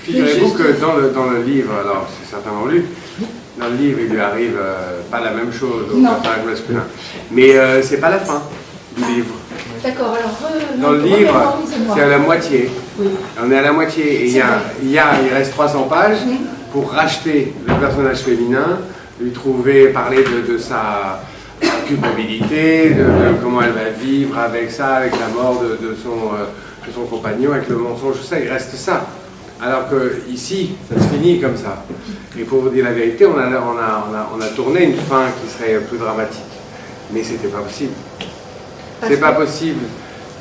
Figurez-vous que dans le livre, alors c'est certainement lu, dans le livre il lui arrive pas la même chose au personnage masculin, mais c'est pas la fin du livre. D'accord, alors... dans le livre, c'est à la moitié. Oui. On est à la moitié et il reste 300 pages pour racheter le personnage féminin, lui trouver, parler de sa culpabilité, de comment elle va vivre avec ça, avec la mort de son compagnon, avec le mensonge, tout ça, il reste ça. Alors que ici, ça se finit comme ça. Et pour vous dire la vérité, on a tourné une fin qui serait plus dramatique. Mais c'était pas possible. C'est pas possible.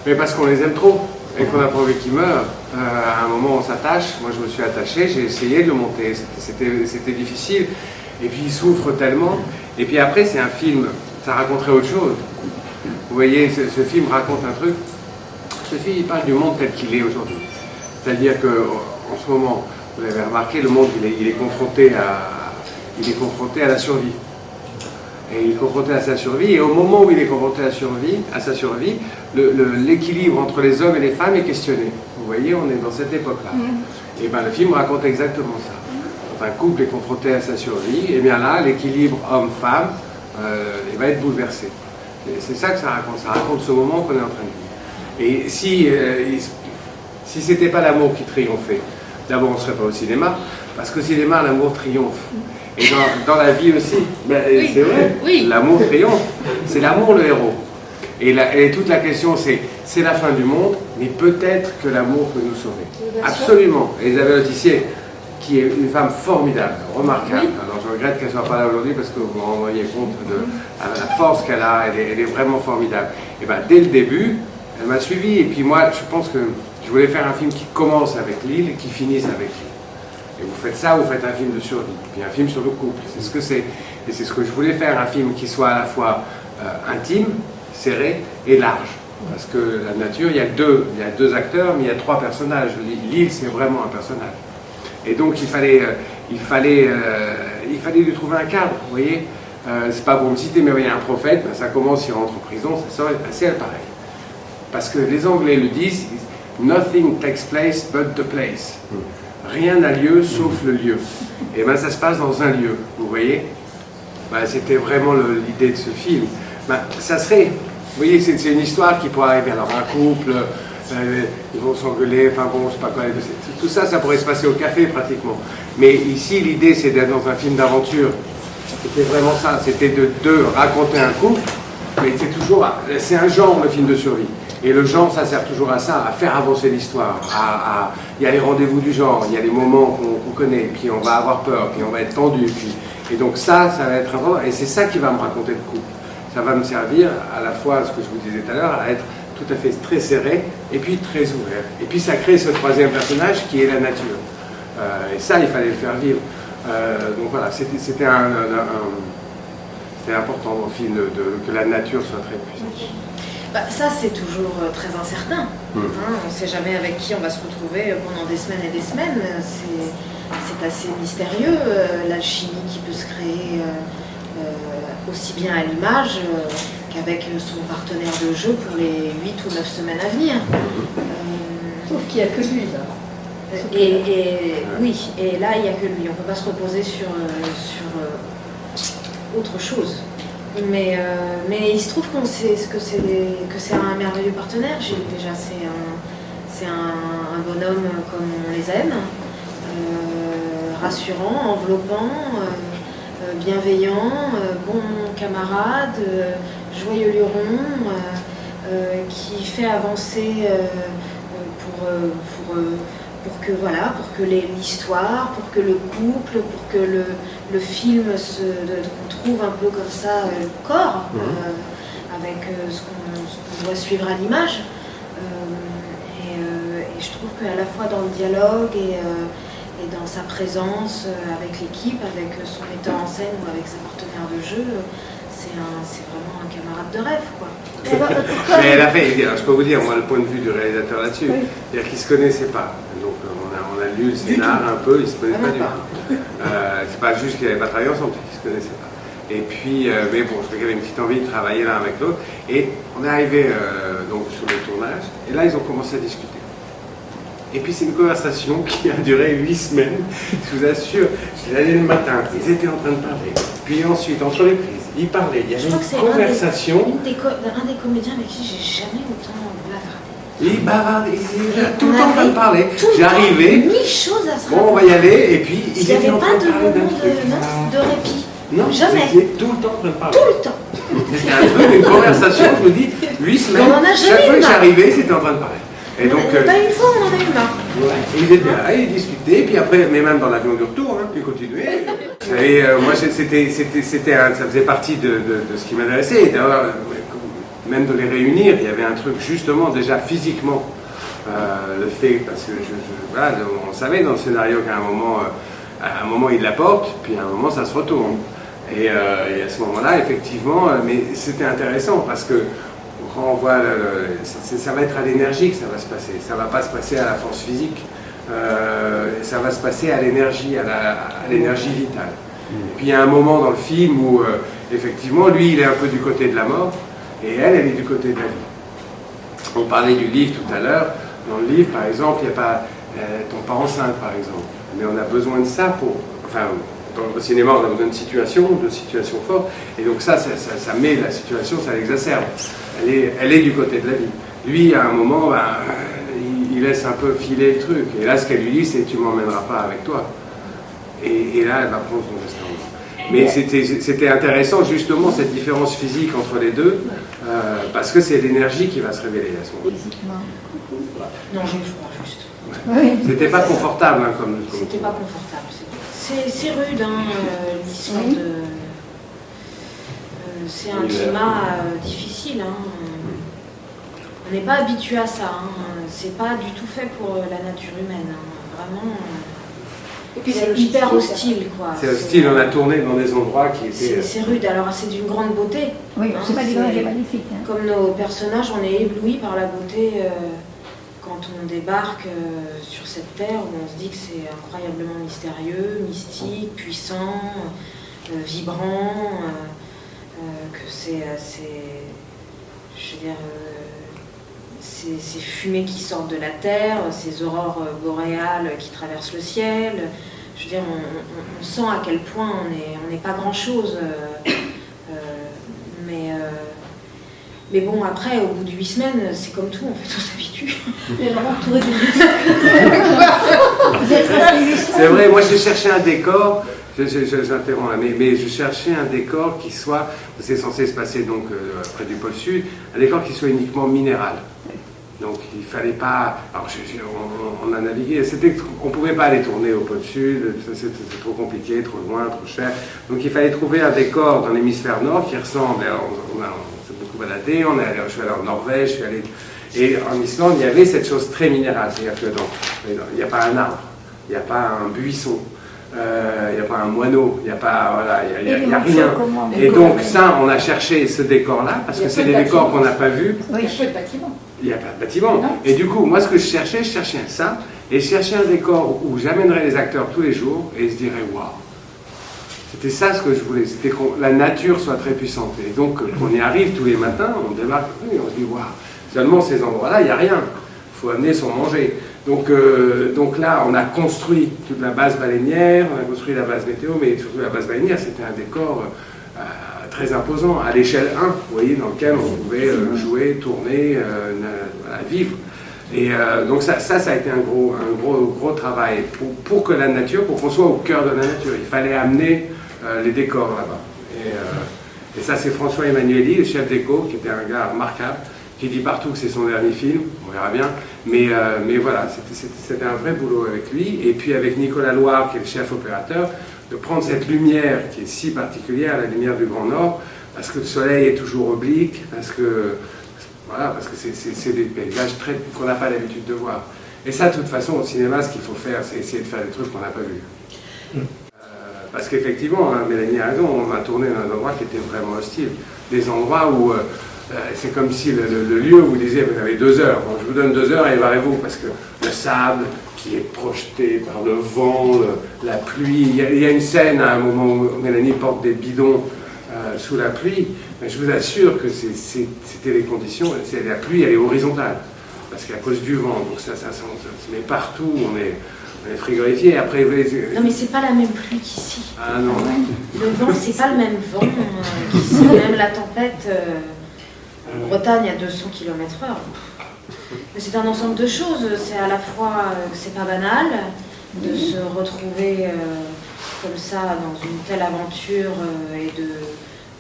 Mais parce qu'on les aime trop et qu'on a pas envie qu'ils meurent. À un moment, on s'attache. Moi, je me suis attaché, j'ai essayé de le monter. C'était difficile. Et puis, il souffre tellement. Et puis après, c'est un film, ça raconterait autre chose. Vous voyez, ce film raconte un truc. Ce film, il parle du monde tel qu'il est aujourd'hui. C'est-à-dire qu'en ce moment, vous avez remarqué, le monde, il est confronté à la survie. Et il est confronté à sa survie, et au moment où il est confronté à sa survie, l'équilibre entre les hommes et les femmes est questionné. Vous voyez, on est dans cette époque-là. Et bien le film raconte exactement ça. Quand un couple est confronté à sa survie, et bien là, l'équilibre homme-femme, il va être bouleversé. C'est ça que ça raconte ce moment qu'on est en train de vivre. Et si c'était pas l'amour qui triomphait, d'abord on ne serait pas au cinéma, parce qu'au cinéma, l'amour triomphe. Et dans la vie aussi, ben, oui, c'est vrai, oui. L'amour triomphe. C'est l'amour le héros. Et toute la question, c'est la fin du monde, mais peut-être que l'amour peut nous sauver. Absolument. Elisabeth Autissier, qui est une femme formidable, remarquable. Oui. Alors je regrette qu'elle ne soit pas là aujourd'hui parce que vous vous rendriez compte de la force qu'elle a, elle est vraiment formidable. Et ben, dès le début, elle m'a suivi. Et puis moi, je pense que je voulais faire un film qui commence avec Lille et qui finisse avec Lille. Et vous faites ça, vous faites un film de survie, puis un film sur le couple. C'est ce que c'est. Et c'est ce que je voulais faire, un film qui soit à la fois intime, serré et large. Parce que la nature, il y a deux acteurs, mais il y a 3 personnages. Lille, c'est vraiment un personnage. Et donc il fallait lui trouver un cadre, vous voyez. C'est pas pour me citer, mais vous voyez, un prophète, ben, ça commence, il rentre en prison, ça sort, c'est pareil. Parce que les Anglais le disent, nothing takes place but the place. Rien n'a lieu sauf le lieu. Et bien ça se passe dans un lieu, vous voyez. Ben, c'était vraiment l'idée de ce film. Ben, ça serait, vous voyez, c'est une histoire qui pourrait arriver. Alors un couple, ils vont s'engueuler, enfin bon, je sais pas quoi. Tout ça, ça pourrait se passer au café pratiquement. Mais ici, l'idée c'est d'être dans un film d'aventure. C'était vraiment ça, c'était de raconter un couple, mais c'est un genre, le film de survie. Et le genre, ça sert toujours à ça, à faire avancer l'histoire. Il y a les rendez-vous du genre, il y a les moments qu'on connaît, puis on va avoir peur, puis on va être tendu. Et donc ça va être important, et c'est ça qui va me raconter le couple. Ça va me servir à la fois, ce que je vous disais tout à l'heure, à être tout à fait très serré, et puis très ouvert. Et puis ça crée ce 3e personnage qui est la nature. Et ça, il fallait le faire vivre. Donc voilà, c'était important dans le film que la nature soit très puissante. Bah, ça, c'est toujours très incertain. On ne sait jamais avec qui on va se retrouver pendant des semaines et des semaines. C'est assez mystérieux, l'alchimie qui peut se créer aussi bien à l'image qu'avec son partenaire de jeu pour les 8 ou 9 semaines à venir. Sauf qu'il n'y a que lui, là. Oui, et là, il n'y a que lui. On ne peut pas se reposer sur autre chose. Mais il se trouve qu'on sait que c'est un merveilleux partenaire. Déjà, c'est un bonhomme comme on les aime, rassurant, enveloppant, bienveillant, bon camarade, joyeux luron, qui fait avancer pour que l'histoire, pour que le couple, pour que le film qu'on trouve un peu comme ça le corps, avec ce qu'on doit suivre à l'image. Et je trouve qu'à la fois dans le dialogue et dans sa présence avec l'équipe, avec son metteur en scène ou avec sa partenaire de jeu, c'est vraiment un camarade de rêve, quoi. Mais elle a fait, je peux vous dire, moi, le point de vue du réalisateur là-dessus, c'est-à-dire qu'ils ne se connaissaient pas. Donc on a lu le scénar un peu, ils ne se connaissaient pas du tout. C'est pas juste qu'ils n'avaient pas travaillé ensemble, c'est qu'ils ne se connaissaient pas. Et puis, mais bon, je crois qu'il y avait une petite envie de travailler l'un avec l'autre. Et on est arrivé donc sur le tournage, et là ils ont commencé à discuter. Et puis c'est une conversation qui a duré 8 semaines, je vous assure. J'étais allé le matin, ils étaient en train de parler. Puis ensuite, entre les prises, ils parlaient, il y avait une conversation. Un des comédiens avec qui j'ai jamais autant bavardé. Il bavardait, il était tout le temps en train de parler. J'arrivais, 1000 choses à se raconter. bon on va y aller, et puis ils Il n'y étaient avait en train pas de de parler d'un moment truc. de répit. Non, jamais. ils étaient tout le temps en train de parler. Tout le temps. C'était un truc, une conversation, je me dis, 8 semaines, On en a jamais chaque fois eu que marre. j'arrivais, c'était en train de parler. Et donc, Pas une fois, on en a eu marre. ouais, ils étaient là, ils discutaient, puis après, mais même dans l'avion du retour, hein, ils continuaient. Vous savez, moi, ça faisait partie de ce qui m'intéressait. D'ailleurs, même de les réunir, il y avait un truc justement déjà physiquement, le fait, parce que voilà, on savait dans le scénario qu'à un moment il l'apporte, puis à un moment ça se retourne. Et à ce moment-là, effectivement, mais c'était intéressant parce que quand on voit, ça va être à l'énergie que ça va se passer. Ça ne va pas se passer à la force physique. Ça va se passer à l'énergie, à l'énergie vitale. Et puis il y a un moment dans le film où, effectivement, lui, il est un peu du côté de la mort et elle est du côté de la vie. On parlait du livre tout à l'heure. Dans le livre, par exemple, il n'y a pas ton pas enceinte, par exemple. Mais on a besoin de ça pour... Enfin, au cinéma, on a besoin de situations fortes. Et donc ça met la situation, ça l'exacerbe. Elle est du côté de la vie. Lui, à un moment, il laisse un peu filer le truc. Et là, ce qu'elle lui dit, c'est « tu m'emmèneras pas avec toi ». Et là, elle va prendre son destin. Mais c'était intéressant, justement, cette différence physique entre les deux, parce que c'est l'énergie qui va se révéler à ce moment-là. Non, j'ai eu froid, juste. Oui. C'était pas confortable, hein, comme C'était pas confortable. C'est rude, hein, l'histoire de... c'est un climat difficile. Hein. On n'est pas habitué à ça. Hein. C'est pas du tout fait pour la nature humaine. Hein. Vraiment... Et puis c'est hyper hostile, quoi. C'est hostile, on a tourné dans des endroits qui étaient... C'est rude, alors c'est d'une grande beauté. Oui, hein, c'est pas des est magnifique. Hein. Comme nos personnages, on est éblouis par la beauté quand on débarque sur cette terre où on se dit que c'est incroyablement mystérieux, mystique, puissant, vibrant, que c'est... je veux dire... ces fumées qui sortent de la terre, ces aurores boréales qui traversent le ciel. Je veux dire, on sent à quel point on n'est pas grand-chose. Mais bon, après, au bout de 8 semaines, c'est comme tout, en fait, on s'habitue. C'est vrai, moi j'ai cherché un décor, j'interromps là, mais je cherchais un décor qui soit, c'est censé se passer donc près du pôle sud, un décor qui soit uniquement minéral. Donc il ne fallait pas, alors on a navigué, on ne pouvait pas aller tourner au pôle sud, c'était trop compliqué, trop loin, trop cher. Donc il fallait trouver un décor dans l'hémisphère nord qui ressemble, on s'est beaucoup baladé, je suis allé en Norvège, et en Islande il y avait cette chose très minérale, c'est-à-dire que il n'y a pas un arbre, il n'y a pas un buisson, il n'y a pas un moineau, il n'y a pas, voilà, il y a rien. Et donc ça, on a cherché ce décor-là, parce que c'est des décors qu'on n'a pas vus. Oui. Il n'y a pas de bâtiment. Il n'y a pas de bâtiment. Et du coup, moi, ce que je cherchais ça, et je cherchais un décor où j'amènerais les acteurs tous les jours, et ils se diraient, waouh. C'était ça ce que je voulais, c'était que la nature soit très puissante. Et donc, on y arrive tous les matins, on débarque, et on se dit, waouh. Seulement, ces endroits-là, il n'y a rien. Il faut amener son manger. Donc là, on a construit toute la base baleinière, on a construit la base météo, mais surtout la base baleinière, c'était un décor très imposant, à l'échelle 1, vous voyez, dans lequel on pouvait jouer, tourner, vivre. Et donc ça a été un gros travail pour que la nature, pour qu'on soit au cœur de la nature. Il fallait amener les décors là-bas. Et ça, c'est François Emmanuelli, le chef déco, qui était un gars remarquable, qui dit partout que c'est son dernier film, on verra bien, mais voilà, c'était un vrai boulot avec lui, et puis avec Nicolas Loire, qui est le chef opérateur, de prendre cette lumière qui est si particulière, la lumière du Grand Nord, parce que le soleil est toujours oblique, parce que c'est des paysages qu'on n'a pas l'habitude de voir. Et ça, de toute façon, au cinéma, ce qu'il faut faire, c'est essayer de faire des trucs qu'on n'a pas vus. Parce qu'effectivement, Mélanie a raison, on a tourné dans un endroit qui était vraiment hostile, des endroits où... c'est comme si le lieu où vous disiez vous avez 2 heures, bon, je vous donne 2 heures et barrez-vous, parce que le sable qui est projeté par le vent, la pluie, il y a une scène à un moment où Mélanie porte des bidons sous la pluie, mais je vous assure que c'était les conditions, la pluie elle est horizontale, parce qu'à cause du vent, donc ça se met partout, on est frigorifié. Après, non mais c'est pas la même pluie qu'ici. Ah non. Le vent, c'est pas le même vent qu'ici. Même la tempête en Bretagne à 200 km/h. Mais c'est un ensemble de choses. C'est à la fois que c'est pas banal de se retrouver comme ça dans une telle aventure et de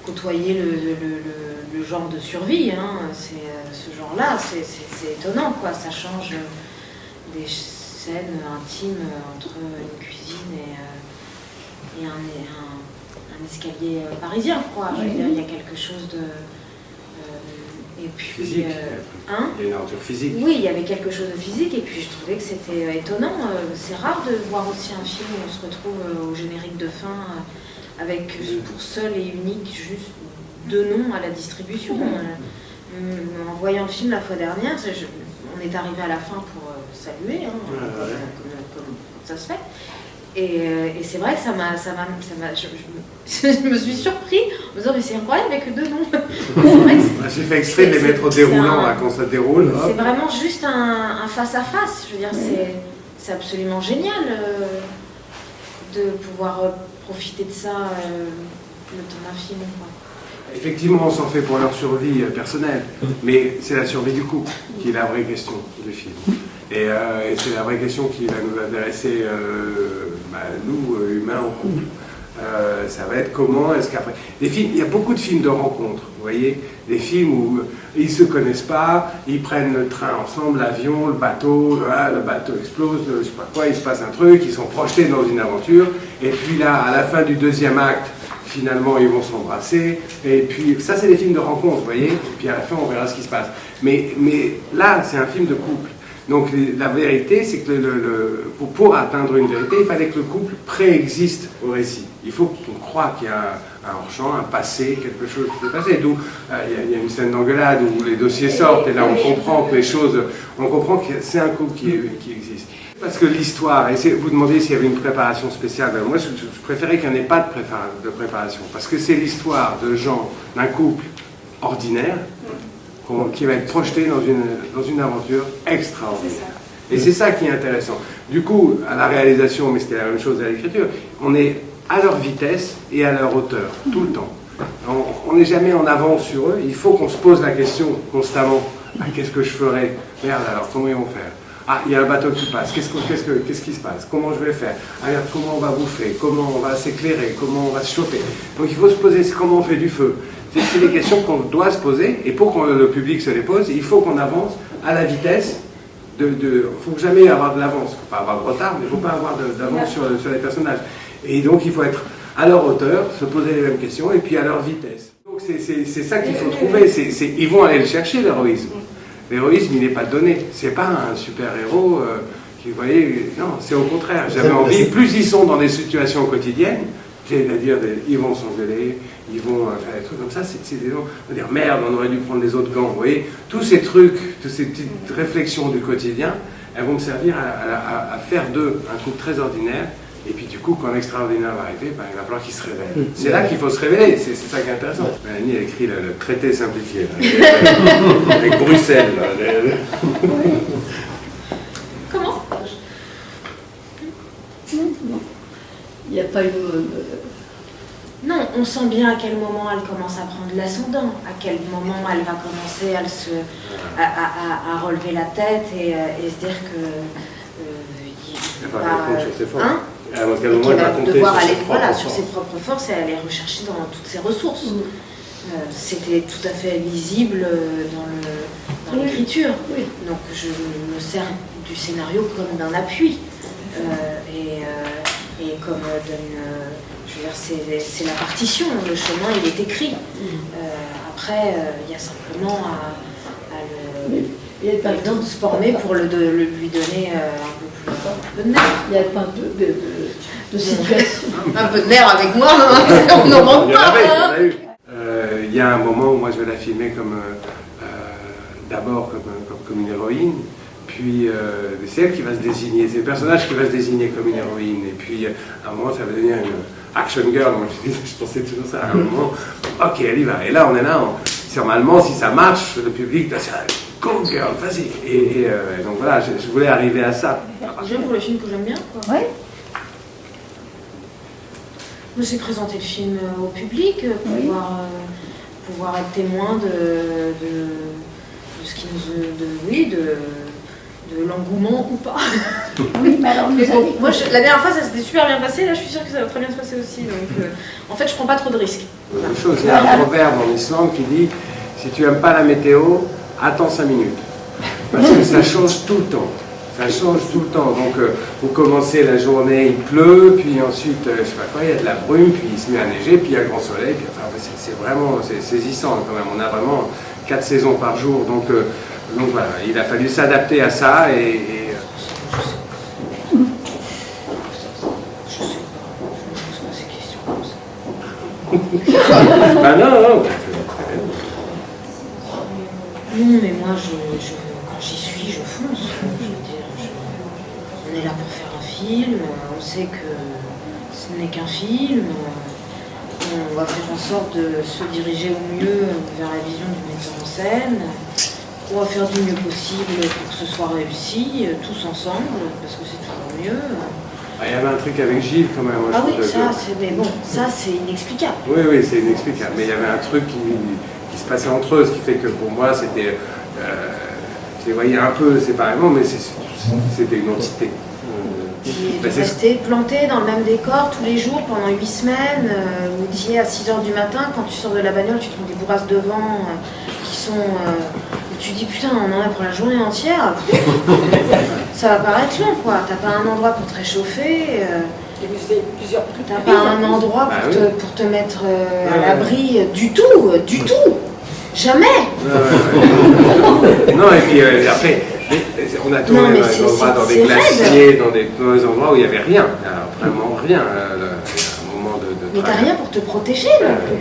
côtoyer le genre de survie. Hein. Ce genre-là, c'est étonnant, quoi. Ça change des scène intime entre une cuisine et un escalier parisien, quoi. Je veux dire, il y a quelque chose de... et puis... Physique. Il y a une aventure physique. Oui, il y avait quelque chose de physique, et puis je trouvais que c'était étonnant. C'est rare de voir aussi un film où on se retrouve au générique de fin avec pour seul et unique juste 2 noms à la distribution. En voyant le film la fois dernière, on est arrivé à la fin pour saluer, hein, comme ça se fait. Et c'est vrai que je me suis surpris en me disant, mais c'est incroyable avec 2 noms. J'ai fait exprès de les mettre au déroulant, là, quand ça déroule. C'est vraiment juste un face-à-face. Je veux dire, c'est absolument génial de pouvoir profiter de ça le temps d'un film, quoi. Effectivement, on s'en fait pour leur survie personnelle, mais c'est la survie du couple qui est la vraie question du film. Et c'est la vraie question qui va nous intéresser, nous, humains en couple. Ça va être comment est-ce qu'après... il y a beaucoup de films de rencontres, vous voyez, des films où ils ne se connaissent pas, ils prennent le train ensemble, l'avion, le bateau explose, je ne sais pas quoi, il se passe un truc, ils sont projetés dans une aventure, et puis là, à la fin du 2e acte, finalement, ils vont s'embrasser, et puis ça, c'est des films de rencontre, vous voyez, et puis à la fin, on verra ce qui se passe. Mais là, c'est un film de couple. Donc la vérité, c'est que pour atteindre une vérité, il fallait que le couple préexiste au récit. Il faut qu'on croie qu'il y a un hors-champ, un passé, quelque chose qui s'est passé. D'où il y a une scène d'engueulade où les dossiers sortent, et là on comprend que les choses, on comprend que c'est un couple qui existe. Parce que l'histoire, et vous demandez s'il y avait une préparation spéciale, moi je préférais qu'il n'y en ait pas de préparation, parce que c'est l'histoire de gens, d'un couple ordinaire, qui va être projeté dans une aventure extraordinaire. Et c'est ça qui est intéressant. Du coup, à la réalisation, mais c'était la même chose à l'écriture, on est à leur vitesse et à leur hauteur, tout le temps. On n'est jamais en avance sur eux, il faut qu'on se pose la question constamment. Qu'est-ce que je ferais? Merde, alors comment ils vont faire? Ah, il y a un bateau qui passe, qu'est-ce qui se passe? Comment je vais faire? Alors, comment on va bouffer? Comment on va s'éclairer? Comment on va se chauffer? Donc il faut se poser comment on fait du feu. C'est des questions qu'on doit se poser, et pour que le public se les pose, il faut qu'on avance à la vitesse il ne faut jamais avoir de l'avance, il ne faut pas avoir de retard, mais il ne faut pas avoir d'avance sur les personnages. Et donc il faut être à leur hauteur, se poser les mêmes questions, et puis à leur vitesse. Donc c'est ça qu'il faut trouver, ils vont aller le chercher, l'héroïsme. L'héroïsme, il n'est pas donné, c'est pas un super-héros qui, vous voyez, non, c'est au contraire, j'avais envie, plus ils sont dans des situations quotidiennes, c'est-à-dire ils vont s'engueuler, ils vont faire des trucs comme ça, c'est des gens, on va dire merde, on aurait dû prendre les autres gants, vous voyez, tous ces trucs, toutes ces petites réflexions du quotidien, elles vont me servir à faire d'eux un couple très ordinaire, et puis du coup, quand l'extraordinaire va arriver, il va falloir qu'il se révèle. C'est là qu'il faut se révéler, c'est ça qui est intéressant. Mélanie a écrit le traité simplifié, là, avec Bruxelles. Là, Comment? Il n'y a pas eu... Non, on sent bien à quel moment elle commence à prendre l'ascendant, à quel moment elle va commencer à relever la tête et se dire que... elle va répondre sur ses forces. Hein, et qu'elle va devoir aller sur ses propres forces et aller rechercher dans toutes ses ressources. C'était tout à fait lisible dans l'écriture. Oui. Donc je me sers du scénario comme d'un appui et comme je veux dire, c'est la partition, le chemin il est écrit. Après, il y a simplement à le se former pour lui donner un peu de nerf. Il y a pas de situation. Un peu de nerf avec moi, on n'en manque pas. Il y a un moment où moi je vais la filmer d'abord comme une héroïne, puis c'est elle qui va se désigner, c'est le personnage qui va se désigner comme une héroïne, et puis à un moment ça va devenir une action girl, moi je pensais toujours ça, à un moment, ok elle y va, et là on est là, normalement si ça marche, le public, go girl, vas-y. Et donc voilà, je voulais arriver à ça. J'aime pour le film que j'aime bien, quoi. Ouais. Mais c'est présenter le film au public, Oui. pouvoir être témoin de ce qui nous... de l'engouement ou pas. Oui, mais alors, Mais vous bon, avez... moi, la dernière fois, ça s'était super bien passé. Là, je suis sûre que ça va très bien se passer aussi. Donc, en fait, je prends pas trop de risques. Une chose, il y a un proverbe en Islande qui dit si tu n'aimes pas la météo, attends 5 minutes. Parce que ça change tout le temps. Ça change tout le temps. Donc, vous commencez la journée, il pleut, puis ensuite, je sais pas quoi, il y a de la brume, puis il se met à neiger, puis il y a grand soleil. Puis, enfin, c'est vraiment saisissant quand même. On a vraiment 4 saisons par jour. Donc voilà, il a fallu s'adapter à ça Je sais pas, je me pose pas ces questions comme ça. bah non. Non, mais moi, quand j'y suis, je fonce. Je veux dire, on est là pour faire un film, on sait que ce n'est qu'un film, on va faire en sorte de se diriger au mieux vers la vision du metteur en scène, on va faire du mieux possible pour que ce soit réussi, tous ensemble, parce que c'est toujours mieux. Il y avait un truc avec Gilles quand même. Ah oui, mais bon, ça c'est inexplicable. Oui, c'est inexplicable. Mais il y avait un truc qui se passait entre eux, ce qui fait que pour moi, c'était. Je les voyais un peu séparément, mais c'était une entité. De rester planté dans le même décor tous les jours pendant 8 semaines, où tu y es à 6h du matin, quand tu sors de la bagnole, tu trouves des bourrasques de vent qui sont. Où tu dis putain, on en a pour la journée entière. Ça va paraître long, quoi. T'as pas un endroit pour te réchauffer. T'as pas un endroit pour te mettre à l'abri du tout. Jamais. Non, et puis après, on a tourné dans des glaciers, dans des endroits où il n'y avait rien. Alors, vraiment rien. Un moment de mais t'as rien pour te protéger non plus.